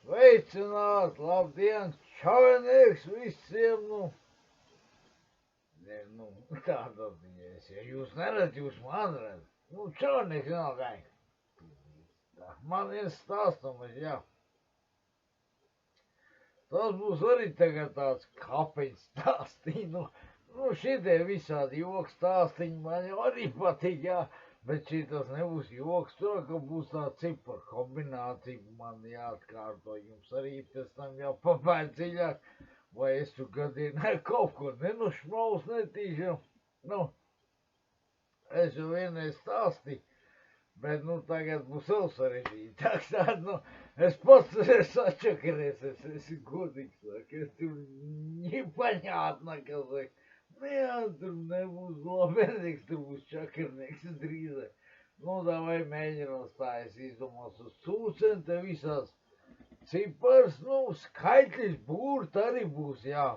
Sveicināt, labdien, čaunieks visiem, tāda ziņas, ja jūs neredzat, jūs man redzat. Čaunieks nav gaņa. Man ir stāstums, jā. Tas būs arī tagad tāds kapeņu stāstīņu. Šitie visādi joks stāstīņi man jau arī patīk, jā. Bet šitas nebūs joks, tur, ka būs tā ciparu kombinācija, man jāatkārto jums arī pēc tam jau papēr dziļāk, vai es tur gadījumā kaut ko nenušmaus netīšu. Es jau vienreiz stāstīju, bet tagad būs vēl sarežģītāk. Es pats sačakarēs, es godīgs, es tur непонятно, как сказать. Jā, tur nebūs labērnieks, tur būs čakarnieks drīzāk. Davai mēģinās tā, es izdomās uz cūceni, te visās cipars, skaitļis būrt arī būs, jā.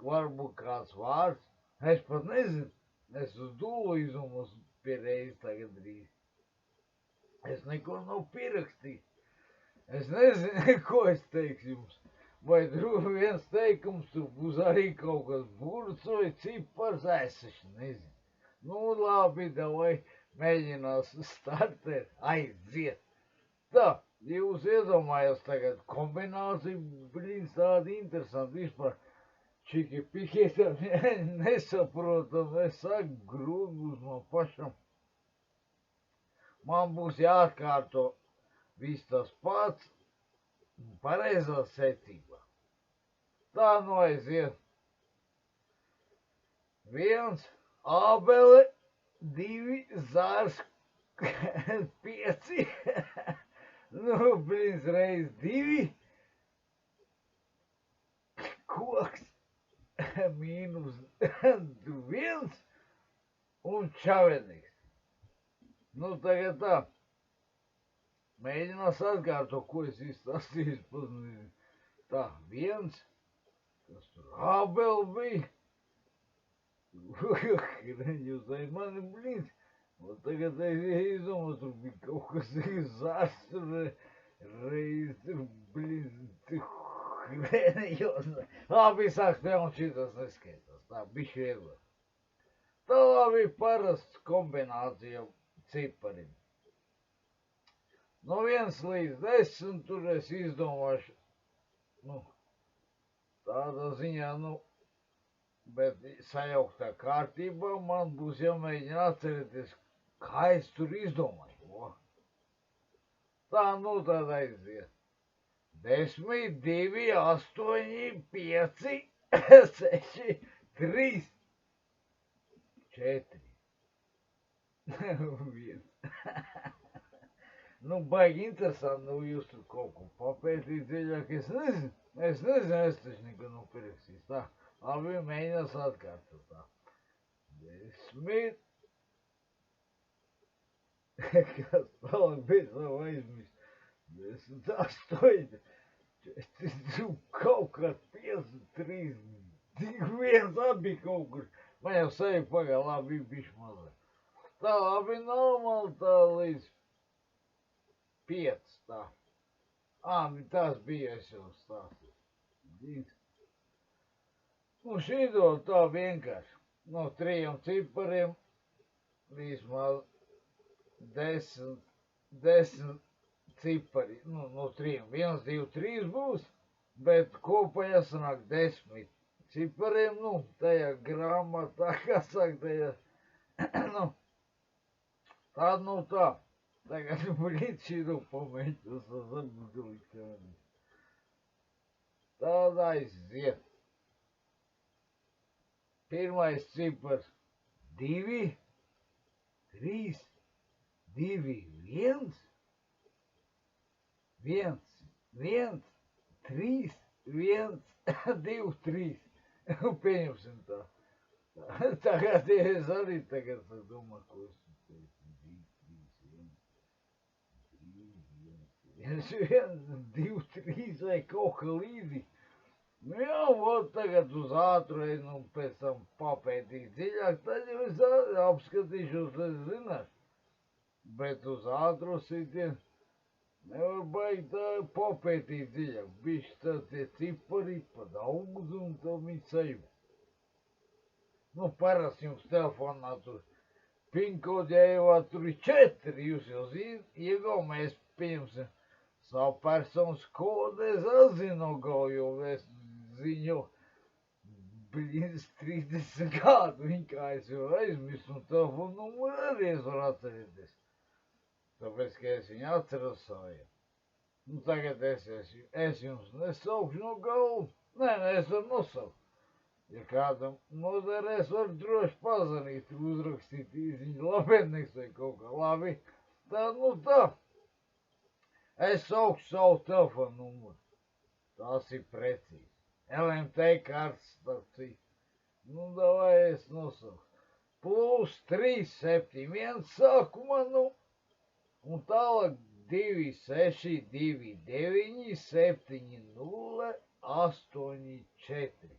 Varbūt kāds vārds, es pat nezinu, es uz dūlu izdomās pie reizes tagad drīz. Es neko nav pierakstījis, es nezinu, ko es teikšu jums. Vai tur viens teikums, tur būs arī kaut kas burts vai cipars, es nezinu. Labi, davai mēģinās startēt, aiziet. Tā, jūs iedomājos tagad kombināciju, tāda interesanta vispār. Čiki pikietam nesaprotam, es saku grūnus man pašam. Man būs jāatkārto viss tas pats. Pareizā secībā. Tā aiziet. 1 ābele, 2 zārs, 5, reiz 2, koks, mīnus 1 un čavenīgs. Tagad tā. Mēģinās atkārtot, ko es izstāstīju, pazinīju. Tā, 1, kas tur ābel bija. Jūs tai mani blīd. Tagad es izdomāju, tur bija kaut kas zars, reiz, blīd, labi, sāks pie un šitas neskaitās. Tā, bišķi vieglāk. Tā labi parasts kombinācija cipariem. No 1 līdz 10, tur es izdomāšu, tādā ziņā, bet sajauktā kārtībā man būs jāmēģina atcerēties, kā es tur izdomāju. Tā, tad aiziet. 10, 2, 8, 5, 6, 3, 4, 1. Baigi interesanti, jūs tur kaut ko papētīt dziļāk, es nezinu, es taču neko nav pierakstījis. Tā, labi, mēģinās atkārtot tā. 10, kas tālāk bija savu aizmirst, 10, 8, 4, kaut kā 5, 3, 2, 1, abi kaut kur. Man jau sevi pagā, labi, bišķi mazāk. Tā, labi, normāli tā līdz 5, tā. Tas bija, es jau stāstīju. Šito tā vienkārši. No 3 cipariem vismaz 10 cipari. No 3, 1, 2, 3 būs, bet kopā jāsanāk 10 cipariem, tajā grāmatā, kā saka, tajā, tā, tā. Tagad blīd šīdu pamēģinās uzabudulīt. Tāda aiziet. Pirmais cipars 2, 3, 2, 1, 1, 1, 3, 1, 2, 3. Pieņemsim tā. Tagad es arī tagad domāju, ko es teicu. 1, 2, 3 vai kaut kā līdzīgi. Tagad uz ātru un pēc tam papētīt dziļāk, tad jau es apskatīšos, es zināšu. Bet uz ātru sitienu nevar baigi tā papētīt dziļāk. Bišķi tā tie cipari pa daudz un tā viņi sajūt. Nu, parasti jums telefonā tur pinkodi ejot, tur ir 4, jūs jau iegaumēs, pieņemsim, savu personas kodu, es atzinu gauju, es ziņu, blīdz 30 gadu, viņa kā es jau aizmirsu, un telefonu numuru arī es varu atcerēties. Tāpēc, ka es viņu atceros saviem. Nu, tagad es jums nesaukšu no galvu. Nē, es varu nosaukt. Ja kādam noderē, es varu droši pazvanīt, uzrakstīt īziņu labētnieks vai kaut kā labi. Tā, nu tā. Es saukšu savu telefonu numuru. Tas ir precīzi. LMT kartes, starp citu. Nu, davai es nosaukšu. +371 sākumā, nu. Un tālāk 2629 7084.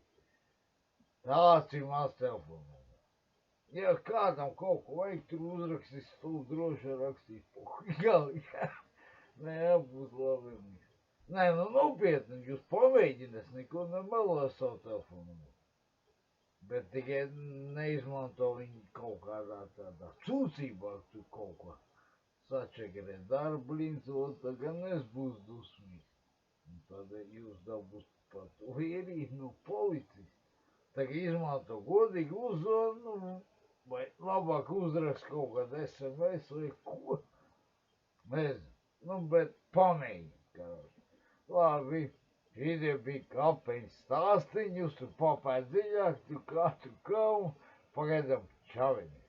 Tāds ir mans telefons. Ja kādam kaut ko vajag, tur uzrakstīs, tu droši rakstīt pohuļ galīgi. Nē, būs labi. Nē, nu nopietni, jūs pamēģiniet, es neko nemeloju savu telefonu. Bet tikai neizmanto viņu kaut kādā tādā cūcībā, tu kaut ko sačekarēt. Dara blīns, tad gan es būs dusmīgs. Un tad jūs dabūs par to ierīt no policijas. Tagad izmanto godīgi uzvanu, vai labāk uzrakst kaut kādu SMS vai ko. Nezinu, nu, bet pamēģini, karoči. Labi, šitie bija kapeņu stāstiņi, jūs tur papēt dziļāk, tur katru kaumu, pagaidām čaveni.